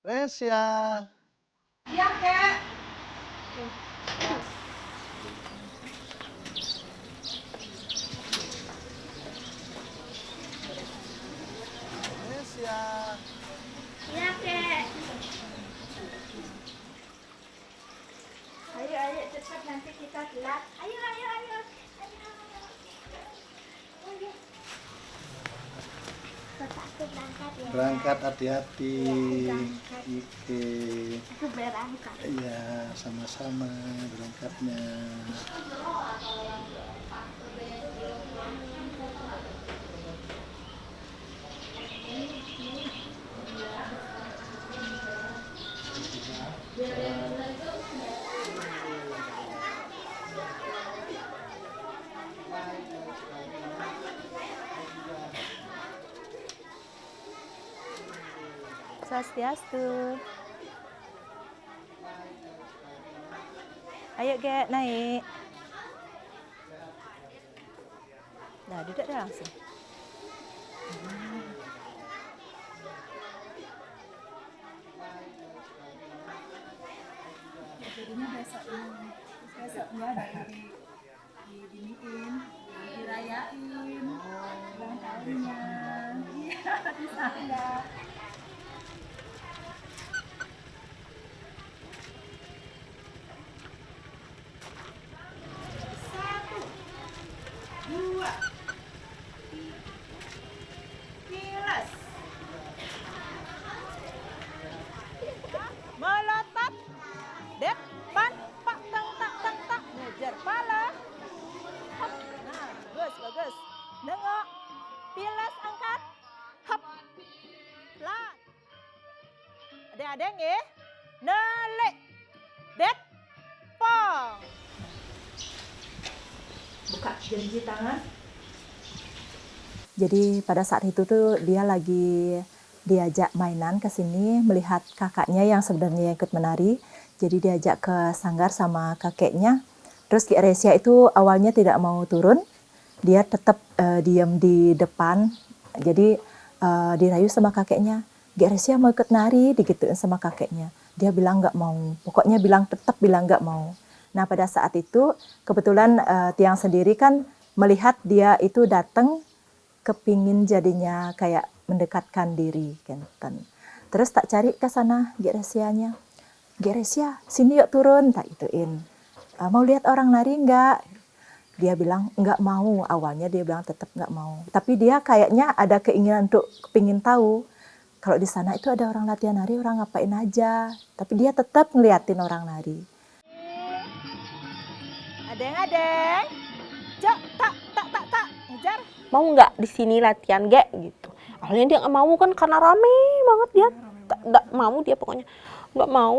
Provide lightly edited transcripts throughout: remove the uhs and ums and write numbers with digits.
Resya. Iya, Kek. Resya. Iya, Kek. Ayo, cepat nanti kita telat. Ayo. Bapakku berangkat ya. Berangkat hati-hati. Berangkat. Oke. Aku berangkat. Iya, sama-sama berangkatnya. Swastiastu. Ayo, Gek, naik. Nah, duduk dah langsung. Jadinya besoknya diniin, dirayain ulang tahunnya. Iya, di sana. Satu, dua, kilas. Melotot. Depan. Pak, tak. Ngejar pala. Hop. Nah, bagus. Nengok. Pilas angkat. Hop. Pelan. Adeng-adeng ya. Nelik. Pong. Buka jari tangan. Jadi pada saat itu tuh dia lagi diajak mainan ke sini melihat kakaknya yang sebenarnya ikut menari. Jadi diajak ke sanggar sama kakeknya. Terus Ki Resya itu awalnya tidak mau turun. Dia tetap diam di depan. Jadi dirayu sama kakeknya. Ki Resya mau ikut nari, digituin sama kakeknya. Dia bilang nggak mau. Pokoknya tetap bilang nggak mau. Nah pada saat itu kebetulan Tiang sendiri kan melihat dia itu datang kepingin jadinya kayak mendekatkan diri kan. Terus tak cari ke sana Ki Resyanya. Ki Resya, sini yuk turun, tak ituin. Mau lihat orang nari enggak? Dia bilang enggak mau. Awalnya dia bilang tetap enggak mau. Tapi dia kayaknya ada keinginan untuk kepingin tahu. Kalau di sana itu ada orang latihan nari, orang ngapain aja. Tapi dia tetap ngeliatin orang nari. Adeng. Cok, tak. Ngejar. Mau nggak di sini latihan gak gitu. Awalnya dia nggak mau kan karena rame banget dia. Nggak mau dia pokoknya nggak mau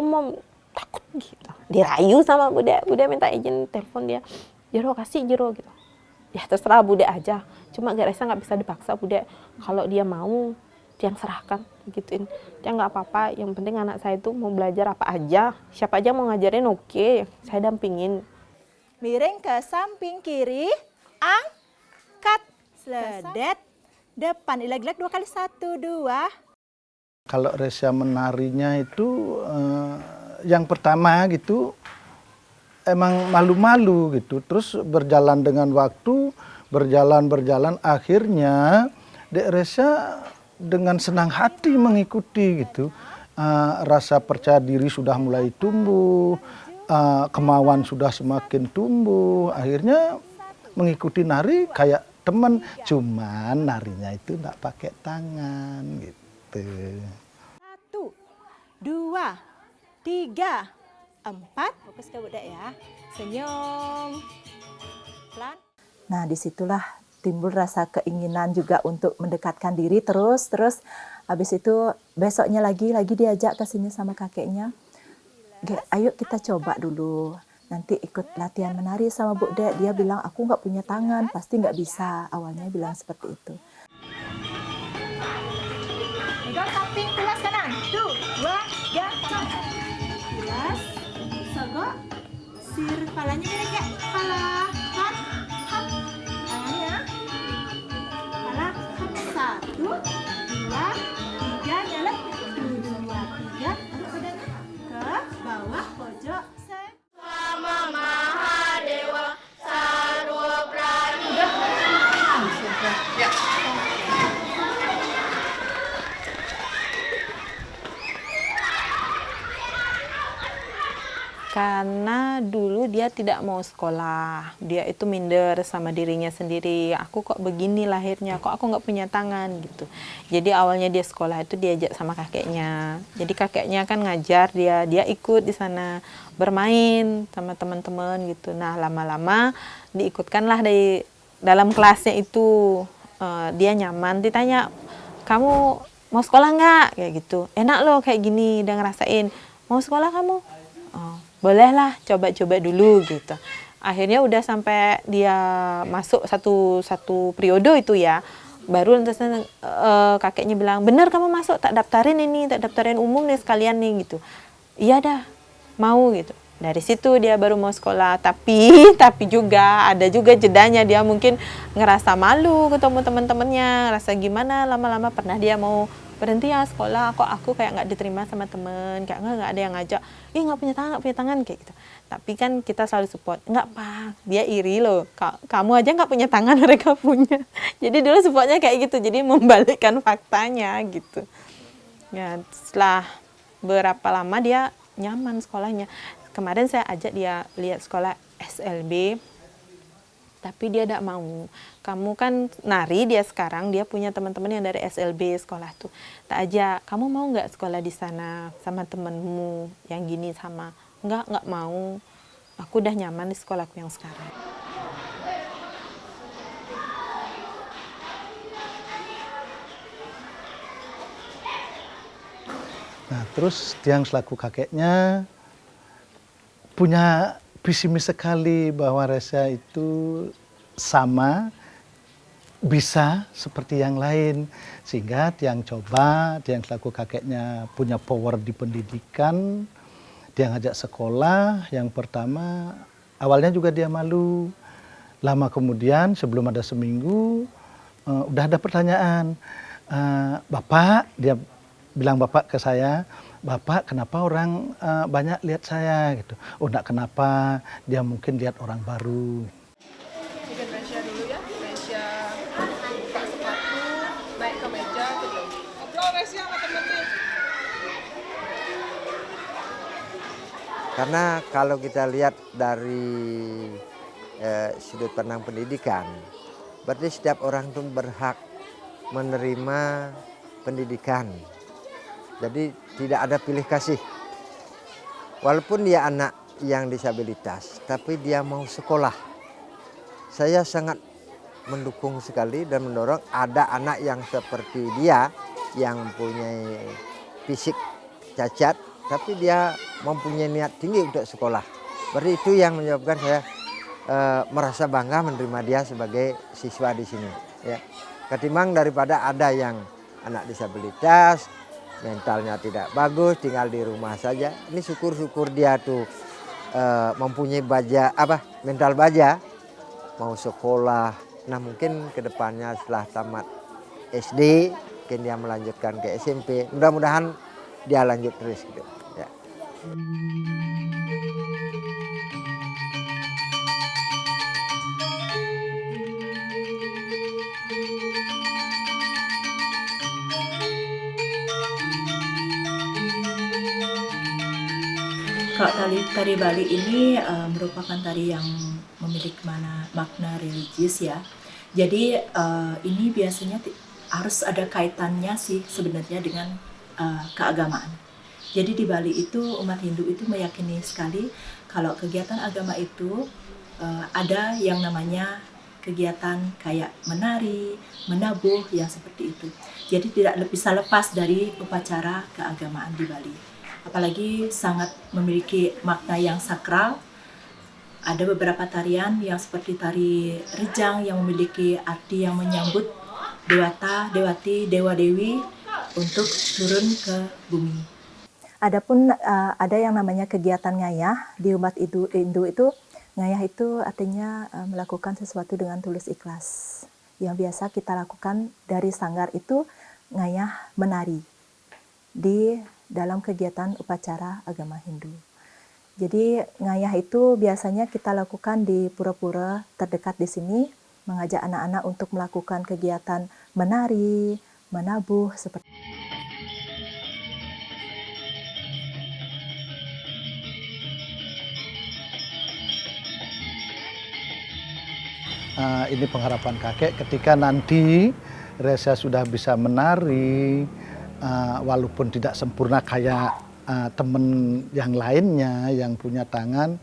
takut gitu. Dirayu sama Bude minta izin telepon dia. Jero kasih Jero gitu. Ya terserah Bude aja. Cuma Gak Resya nggak bisa dipaksa Bude. Kalau dia mau dia yang serahkan gituin. Dia nggak apa-apa. Yang penting anak saya itu mau belajar apa aja. Siapa aja mau ngajarin oke. Saya dampingin. Miring ke samping kiri, angkat, sledet, depan, ilag-ilag 2 kali 1, 2. Kalau Resya menarinya itu yang pertama gitu emang malu-malu gitu. Terus berjalan dengan waktu, berjalan akhirnya Dek Resya dengan senang hati mengikuti gitu. Rasa percaya diri sudah mulai tumbuh, kemauan sudah semakin tumbuh, akhirnya mengikuti nari kayak teman, cuman narinya itu enggak pakai tangan gitu. 1, 2, 3, 4. Fokus ke Bude ya. Senyum. Pelan. Nah, disitulah timbul rasa keinginan juga untuk mendekatkan diri terus. Habis itu besoknya lagi diajak ke sini sama kakeknya. Ayo kita coba dulu. Nanti ikut latihan menari sama Bu Dek. Dia bilang aku nggak punya tangan, pasti nggak bisa. Awalnya bilang seperti itu. Pegang samping, kelas kanan. 2, 3, kelas. Sogok. Sir, palanya miring Kak. Pala. Hap. Tangannya. Pala. Hap. 1, 2, 3, jalan. 1, 2, 3. Wah, pojok, say. Karena dulu dia tidak mau sekolah, dia itu minder sama dirinya sendiri. Aku kok begini lahirnya, kok aku nggak punya tangan gitu. Jadi awalnya dia sekolah itu diajak sama kakeknya. Jadi kakeknya kan ngajar dia ikut di sana bermain sama teman-teman gitu. Nah lama-lama diikutkanlah dari dalam kelasnya itu. Dia nyaman, ditanya kamu mau sekolah nggak kayak gitu. Enak loh kayak gini, udah ngerasain. Mau sekolah kamu? Oh, bolehlah coba-coba dulu gitu. Akhirnya udah sampai dia masuk satu periode itu ya. Baru lantas kakeknya bilang, bener kamu masuk, tak daftarin ini, tak daftarin umum nih sekalian nih gitu. Iya dah, mau gitu. Dari situ dia baru mau sekolah. Tapi juga ada juga jedanya, dia mungkin ngerasa malu ketemu teman-temannya, rasa gimana, lama-lama pernah dia mau berhenti ya sekolah, kok aku kayak nggak diterima sama temen, kayak nggak ada yang ngajak, nggak punya tangan kayak gitu. Tapi kan kita selalu support, nggak pak, dia iri loh, kamu aja nggak punya tangan, mereka punya. Jadi dulu supportnya kayak gitu, jadi membalikkan faktanya gitu. Ya setelah berapa lama dia nyaman sekolahnya. Kemarin saya ajak dia lihat sekolah SLB, tapi dia tidak mau. Kamu kan nari, dia sekarang dia punya teman-teman yang dari SLB sekolah tuh. Tak aja, kamu mau nggak sekolah di sana sama temenmu yang gini sama? Nggak mau. Aku udah nyaman di sekolahku yang sekarang. Nah, terus Tiang selaku kakeknya punya visi misi sekali bahwa Reza itu sama, bisa seperti yang lain. Sehingga Tiang selaku kakeknya punya power di pendidikan, dia ngajak sekolah. Yang pertama, awalnya juga dia malu. Lama kemudian, sebelum ada seminggu, udah ada pertanyaan. Bapak, dia bilang bapak ke saya, Bapak kenapa orang banyak lihat saya gitu. Oh enggak kenapa, dia mungkin lihat orang baru. Bikin Resya dulu ya. Resya buka sepatu, naik ke meja gitu. Ngobrol Resya sama temennya. Karena kalau kita lihat dari sudut pandang pendidikan, berarti setiap orang itu berhak menerima pendidikan. Jadi tidak ada pilih kasih. Walaupun dia anak yang disabilitas, tapi dia mau sekolah. Saya sangat mendukung sekali dan mendorong ada anak yang seperti dia, yang mempunyai fisik cacat, tapi dia mempunyai niat tinggi untuk sekolah. Berarti itu yang menyebabkan saya merasa bangga menerima dia sebagai siswa di sini. Ya. Ketimbang daripada ada yang anak disabilitas, mentalnya tidak bagus, tinggal di rumah saja. Ini syukur-syukur dia tuh mempunyai mental baja, mau sekolah. Nah mungkin kedepannya setelah tamat SD, mungkin dia melanjutkan ke SMP. Mudah-mudahan dia lanjut terus gitu. Ya. Kalau tari Bali ini merupakan tari yang memiliki makna religius ya. Jadi ini biasanya harus ada kaitannya sih sebenarnya dengan keagamaan. Jadi di Bali itu umat Hindu itu meyakini sekali kalau kegiatan agama itu ada yang namanya kegiatan kayak menari, menabuh yang seperti itu. Jadi tidak bisa lepas dari upacara keagamaan di Bali. Apalagi sangat memiliki makna yang sakral. Ada beberapa tarian yang seperti tari rejang yang memiliki arti yang menyambut dewata, dewati, dewa-dewi untuk turun ke bumi. Adapun ada yang namanya kegiatan ngayah di umat Hindu itu, ngayah itu artinya melakukan sesuatu dengan tulus ikhlas. Yang biasa kita lakukan dari sanggar itu ngayah menari di dalam kegiatan upacara agama Hindu. Jadi ngayah itu biasanya kita lakukan di pura-pura terdekat di sini, mengajak anak-anak untuk melakukan kegiatan menari, menabuh seperti ini pengharapan kakek ketika nanti Reza sudah bisa menari, walaupun tidak sempurna kayak teman yang lainnya yang punya tangan,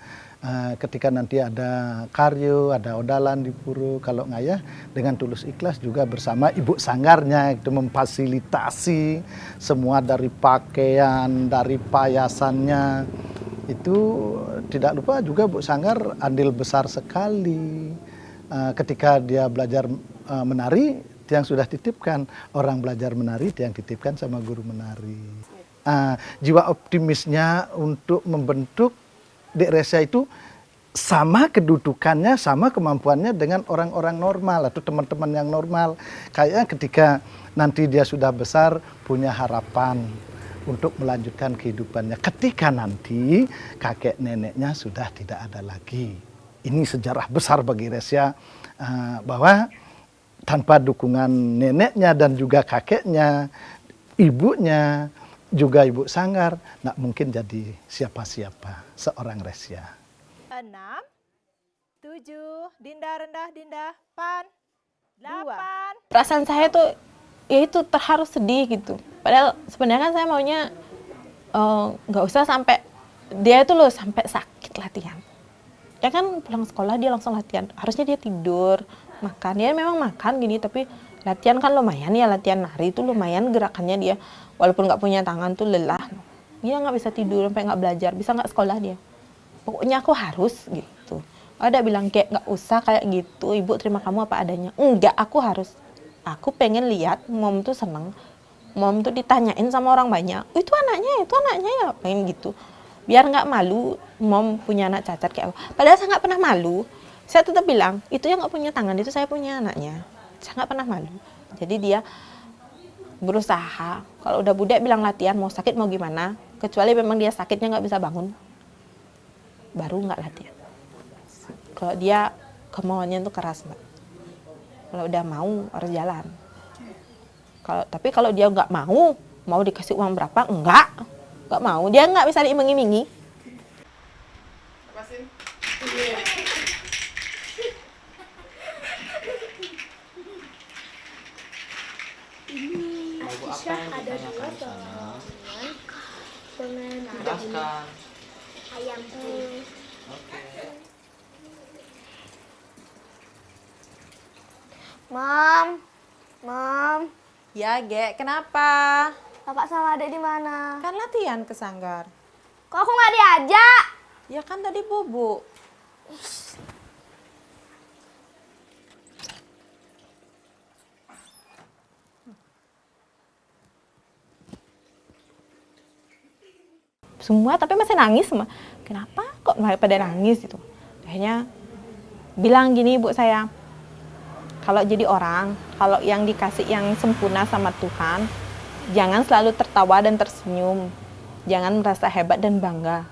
ketika nanti ada karyo, ada odalan di pura, kalau ngayah dengan tulus ikhlas juga bersama ibu sanggarnya itu memfasilitasi semua dari pakaian, dari payasannya. Itu tidak lupa juga Bu Sanggar andil besar sekali ketika dia belajar menari, yang sudah titipkan orang belajar menari, yang titipkan sama guru menari. Jiwa optimisnya untuk membentuk Dek Reza itu sama kedudukannya, sama kemampuannya dengan orang-orang normal atau teman-teman yang normal. Kayaknya ketika nanti dia sudah besar punya harapan untuk melanjutkan kehidupannya. Ketika nanti kakek neneknya sudah tidak ada lagi. Ini sejarah besar bagi Reza bahwa tanpa dukungan neneknya dan juga kakeknya, ibunya, juga Ibu Sanggar, nggak mungkin jadi siapa-siapa seorang Reza. 6, 7, Dinda rendah, Dinda, pan, 8. Perasaan saya tuh ya itu terharu sedih gitu. Padahal sebenarnya kan saya maunya nggak usah sampai dia itu loh sampai sakit latihan. Ya kan pulang sekolah dia langsung latihan. Harusnya dia tidur, makan. Dia memang makan gini tapi latihan kan lumayan ya, latihan nari itu lumayan gerakannya dia. Walaupun nggak punya tangan tuh lelah. Dia nggak bisa tidur sampai nggak belajar, bisa nggak sekolah dia. Pokoknya aku harus gitu. Ada bilang kayak nggak usah kayak gitu, ibu terima kamu apa adanya. Enggak, aku harus. Aku pengen lihat mom tuh seneng. Mom tuh ditanyain sama orang banyak, itu anaknya ya, pengen gitu. Biar nggak malu, mom punya anak cacat kayak aku. Padahal saya nggak pernah malu. Saya tetap bilang, itu yang nggak punya tangan, itu saya punya anaknya. Saya nggak pernah malu. Jadi dia berusaha. Kalau udah budek bilang latihan, mau sakit mau gimana. Kecuali memang dia sakitnya nggak bisa bangun. Baru nggak latihan. Kalau dia kemauannya tuh keras, Mbak. Kalau udah mau harus jalan. Tapi kalau dia nggak mau dikasih uang berapa, nggak mau. Dia nggak bisa diiming-imingi. Lepasin. Aisyah ada dua dengan ayam tuh. Mom, Ya, Gek, kenapa? Bapak sama Adek di mana? Kan latihan ke Sanggar. Kok aku nggak diajak? Ya kan tadi bubuk. Semua tapi masih nangis semua. Kenapa kok pada nangis gitu? Akhirnya bilang gini ibu saya, kalau jadi orang, kalau yang dikasih yang sempurna sama Tuhan, jangan selalu tertawa dan tersenyum. Jangan merasa hebat dan bangga.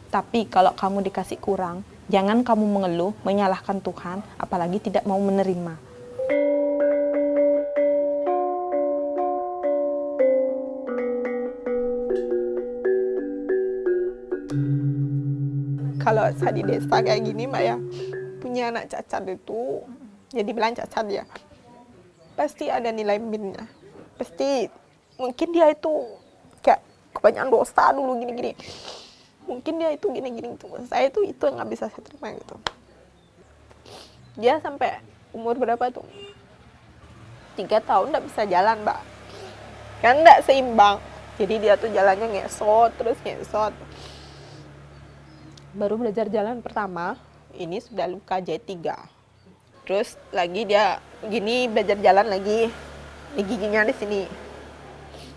Tapi kalau kamu dikasih kurang, jangan kamu mengeluh, menyalahkan Tuhan, apalagi tidak mau menerima. Kalau saya di desa kayak gini, Mbak ya, punya anak cacat itu, jadi bilang cacat ya, pasti ada nilai minusnya. Pasti mungkin dia itu kayak kebanyakan dosa dulu gini-gini. Mungkin dia itu gini-gini gitu. Saya itu yang nggak bisa saya terima gitu. Dia sampai umur berapa tuh? 3 tahun nggak bisa jalan, Mbak. Kan nggak seimbang. Jadi dia tuh jalannya ngesot, terus ngesot. Baru belajar jalan pertama, ini sudah luka jahit 3. Terus lagi dia gini belajar jalan lagi, di giginya di sini.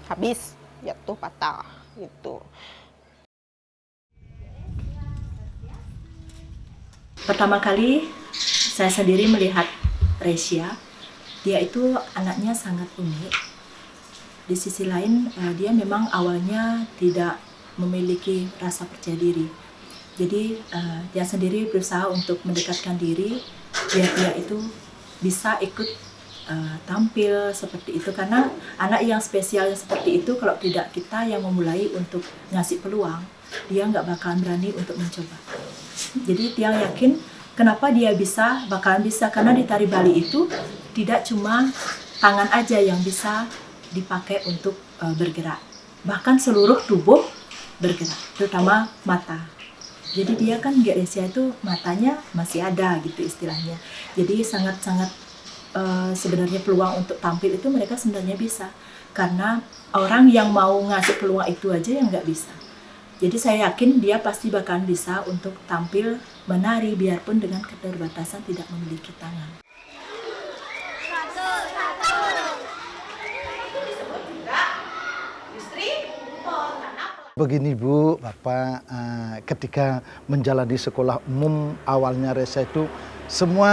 Habis, jatuh patah gitu. Pertama kali saya sendiri melihat Reza, dia itu anaknya sangat unik. Di sisi lain dia memang awalnya tidak memiliki rasa percaya diri. Jadi dia sendiri berusaha untuk mendekatkan diri biar dia itu bisa ikut tampil seperti itu, karena anak yang spesial seperti itu kalau tidak kita yang memulai untuk ngasih peluang, dia nggak bakalan berani untuk mencoba. Jadi dia yakin kenapa dia bakalan bisa, karena di tari Bali itu tidak cuma tangan aja yang bisa dipakai untuk bergerak, bahkan seluruh tubuh bergerak, terutama mata. Jadi dia kan Geresia itu matanya masih ada gitu istilahnya. Jadi sangat-sangat sebenarnya peluang untuk tampil itu mereka sebenarnya bisa. Karena orang yang mau ngasih peluang itu aja yang nggak bisa. Jadi saya yakin dia pasti bakalan bisa untuk tampil menari biarpun dengan keterbatasan tidak memiliki tangan. Begini Bu, Bapak, ketika menjalani sekolah umum awalnya Resa itu semua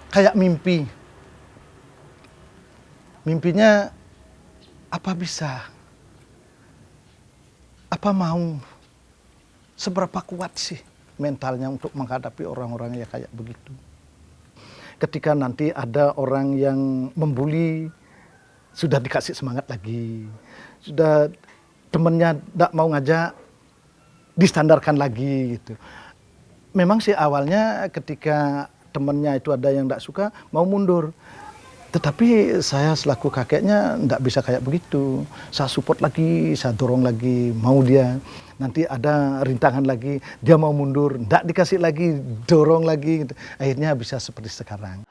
kayak mimpi. Mimpinya apa bisa, apa mau, seberapa kuat sih mentalnya untuk menghadapi orang-orang yang kayak begitu. Ketika nanti ada orang yang membuli, sudah dikasih semangat lagi, sudah temennya tidak mau ngajak, distandarkan lagi gitu. Memang sih awalnya ketika temennya itu ada yang tidak suka, mau mundur. Tetapi saya selaku kakeknya tidak bisa kayak begitu. Saya support lagi, saya dorong lagi, mau dia. Nanti ada rintangan lagi, dia mau mundur, tidak dikasih lagi, dorong lagi. Gitu. Akhirnya bisa seperti sekarang.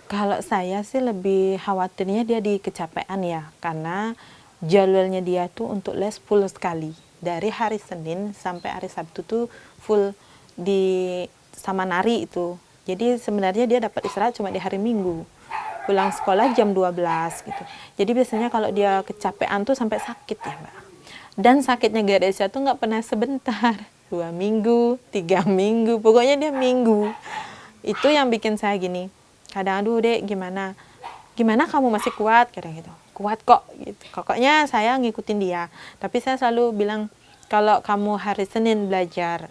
Kalau saya sih lebih khawatirnya dia di kecapean ya, karena jadwalnya dia tuh untuk les full sekali. Dari hari Senin sampai hari Sabtu tuh full di sama nari itu. Jadi sebenarnya dia dapat istirahat cuma di hari Minggu. Pulang sekolah jam 12 gitu. Jadi biasanya kalau dia kecapean tuh sampai sakit ya Mbak. Dan sakitnya Geresia tuh nggak pernah sebentar. 2 minggu, 3 minggu, pokoknya dia minggu. Itu yang bikin saya gini. Kadang, aduh Dek, gimana kamu masih kuat? Kadang gitu. Kuat kok gitu. Pokoknya saya ngikutin dia. Tapi saya selalu bilang, kalau kamu hari Senin belajar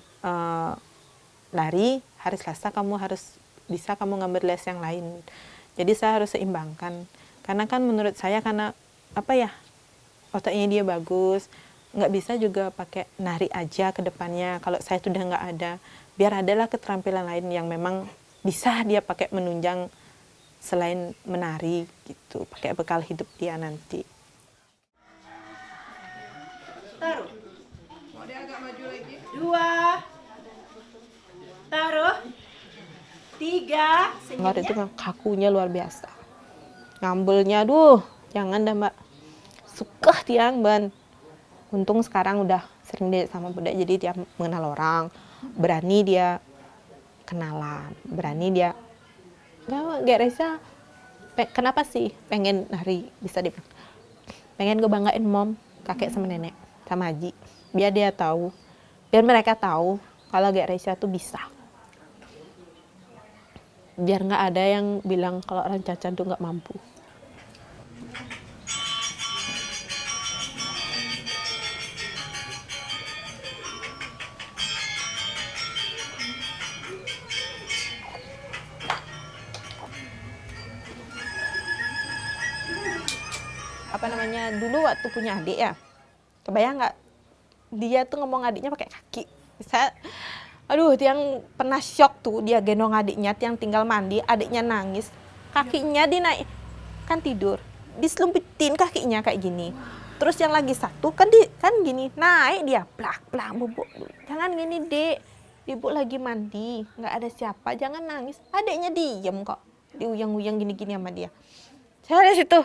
lari, hari Selasa kamu harus bisa kamu ngambil les yang lain. Jadi saya harus seimbangkan. Karena kan menurut saya, karena apa ya, otaknya dia bagus, nggak bisa juga pakai nari aja ke depannya. Kalau saya sudah nggak ada, biar adalah keterampilan lain yang memang bisa dia pakai menunjang selain menari gitu, pakai bekal hidup dia nanti. Taruh. Mau dia agak maju lagi. 2, taruh, 3. Waktu itu kakunya luar biasa. Ngambelnya, aduh, jangan dah Mbak. Suka tiang ban. Untung sekarang udah sering dia sama budak, jadi dia mengenal orang, berani dia kenalan, berani dia. Geresia, kenapa sih pengen nari, bisa dibilang pengen ngebanggain mom, kakek sama nenek, sama Haji, biar dia tahu, biar mereka tahu kalau Geresia tuh bisa, biar nggak ada yang bilang kalau orang cacat tuh nggak mampu. Apa namanya, dulu waktu punya adik ya, kebayang nggak dia tuh ngomong adiknya pakai kaki. Saya, aduh, yang pernah shock tuh, dia gendong adiknya, yang tinggal mandi, adiknya nangis, kakinya dinaik, kan tidur, diselumpitin kakinya kayak gini. Terus yang lagi satu kan gini, naik dia, plak bubuk, jangan gini Dek, ibu lagi mandi, nggak ada siapa, jangan nangis. Adiknya diem kok, diuyang-uyang gini-gini sama dia. Saya di situ,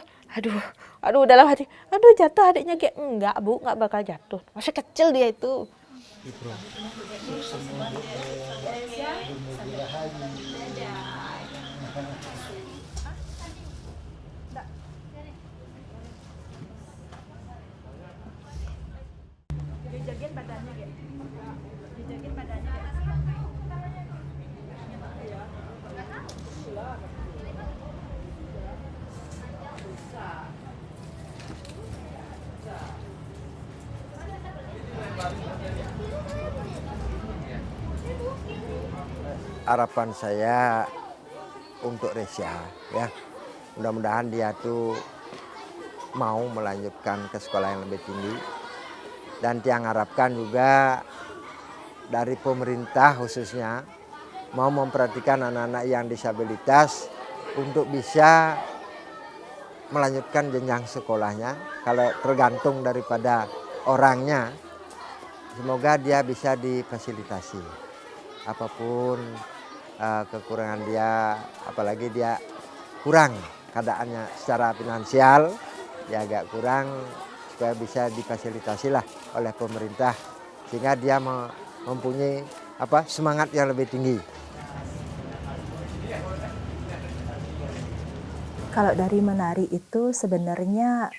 aduh dalam hati, aduh jatuh adiknya kayak enggak Bu, enggak bakal jatuh. Masih kecil dia itu. harapan saya untuk Resya ya. Mudah-mudahan dia tuh mau melanjutkan ke sekolah yang lebih tinggi. Dan Tiang harapkan juga dari pemerintah khususnya mau memperhatikan anak-anak yang disabilitas untuk bisa melanjutkan jenjang sekolahnya. Kalau tergantung daripada orangnya, semoga dia bisa difasilitasi. Apapun kekurangan dia, apalagi dia kurang keadaannya secara finansial, dia agak kurang, supaya bisa difasilitasi lah oleh pemerintah sehingga dia mempunyai semangat yang lebih tinggi. Kalau dari menari itu sebenarnya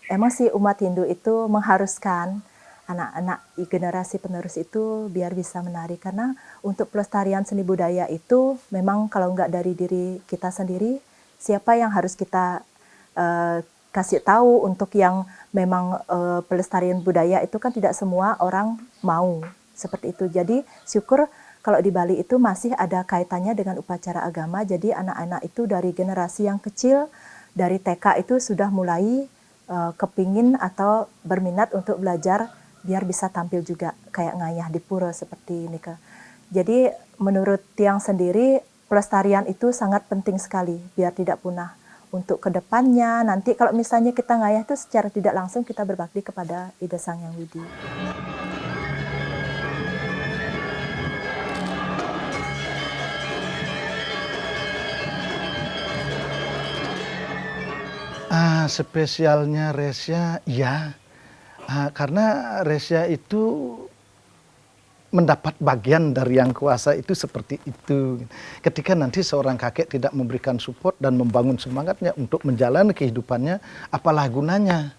emang sih umat Hindu itu mengharuskan anak-anak generasi penerus itu biar bisa menari, karena untuk pelestarian seni budaya itu memang kalau nggak dari diri kita sendiri, siapa yang harus kita kasih tahu untuk yang memang pelestarian budaya itu kan tidak semua orang mau seperti itu. Jadi syukur kalau di Bali itu masih ada kaitannya dengan upacara agama. Jadi anak-anak itu dari generasi yang kecil, dari TK itu sudah mulai kepingin atau berminat untuk belajar biar bisa tampil juga kayak ngayah di pura seperti ini. Jadi menurut Tiang sendiri pelestarian itu sangat penting sekali biar tidak punah. Untuk kedepannya nanti kalau misalnya kita ngayah itu secara tidak langsung kita berbakti kepada Ida Sang Hyang Widi. Spesialnya Resya, ya, karena Resya itu mendapat bagian dari yang kuasa itu seperti itu. Ketika nanti seorang kakek tidak memberikan support dan membangun semangatnya untuk menjalani kehidupannya, apalah gunanya?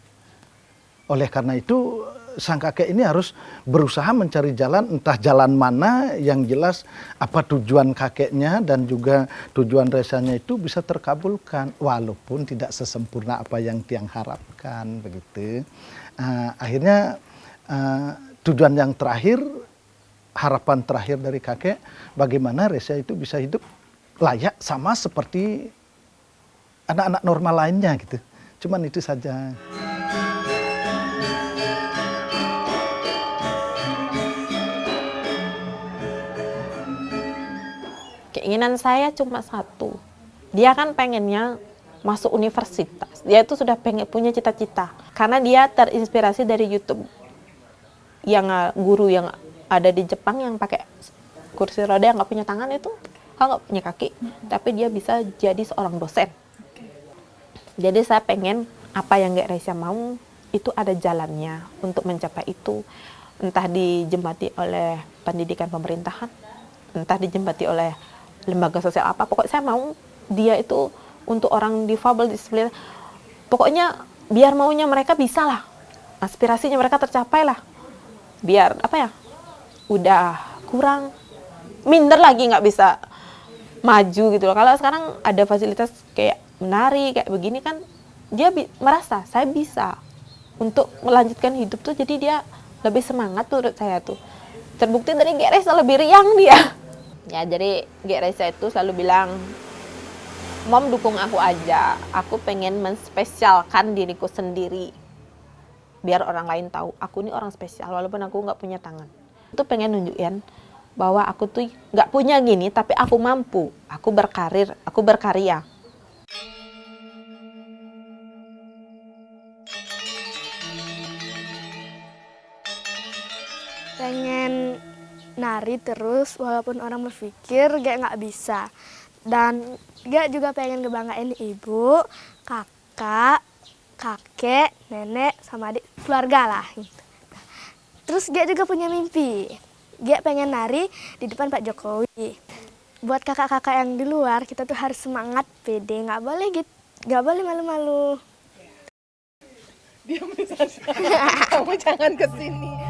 Oleh karena itu, sang kakek ini harus berusaha mencari jalan, entah jalan mana yang jelas apa tujuan kakeknya dan juga tujuan Resyanya itu bisa terkabulkan, walaupun tidak sesempurna apa yang Tiang harapkan, begitu. Akhirnya tujuan yang terakhir, harapan terakhir dari kakek, bagaimana Resya itu bisa hidup layak sama seperti anak-anak normal lainnya gitu. Cuman itu saja. Keinginan saya cuma satu. Dia kan pengennya masuk universitas. Dia itu sudah pengen punya cita-cita. Karena dia terinspirasi dari YouTube. Yang guru yang ada di Jepang yang pakai kursi roda yang nggak punya tangan itu, kan nggak punya kaki, tapi dia bisa jadi seorang dosen. Jadi saya pengen apa yang Gek Resya mau itu ada jalannya untuk mencapai itu, entah dijembati oleh pendidikan pemerintahan, entah dijembati oleh lembaga sosial apa. Pokoknya saya mau dia itu untuk orang difabel, disabilitas. Pokoknya biar maunya mereka bisa lah, aspirasinya mereka tercapai lah. Biar udah kurang, minder lagi nggak bisa maju gitu loh. Kalau sekarang ada fasilitas kayak menari, kayak begini kan, dia merasa saya bisa untuk melanjutkan hidup tuh, jadi dia lebih semangat menurut saya tuh. Terbukti dari Gek Resya lebih riang dia. Ya jadi Gek Resya itu selalu bilang, Mom dukung aku aja, aku pengen menspesialkan diriku sendiri. Biar orang lain tahu, aku ini orang spesial walaupun aku nggak punya tangan. Itu pengen nunjukin bahwa aku tuh nggak punya gini, tapi aku mampu, aku berkarir, aku berkarya. Pengen nari terus walaupun orang berpikir Gek nggak bisa. Dan Gek juga pengen ngebanggain ibu, kakak, kakek, nenek, sama adik, keluarga lah. Terus Gek juga punya mimpi. Gek pengen nari di depan Pak Jokowi. Buat kakak-kakak yang di luar, kita tuh harus semangat, pede, nggak boleh malu-malu. Diam saja. Kamu jangan kesini.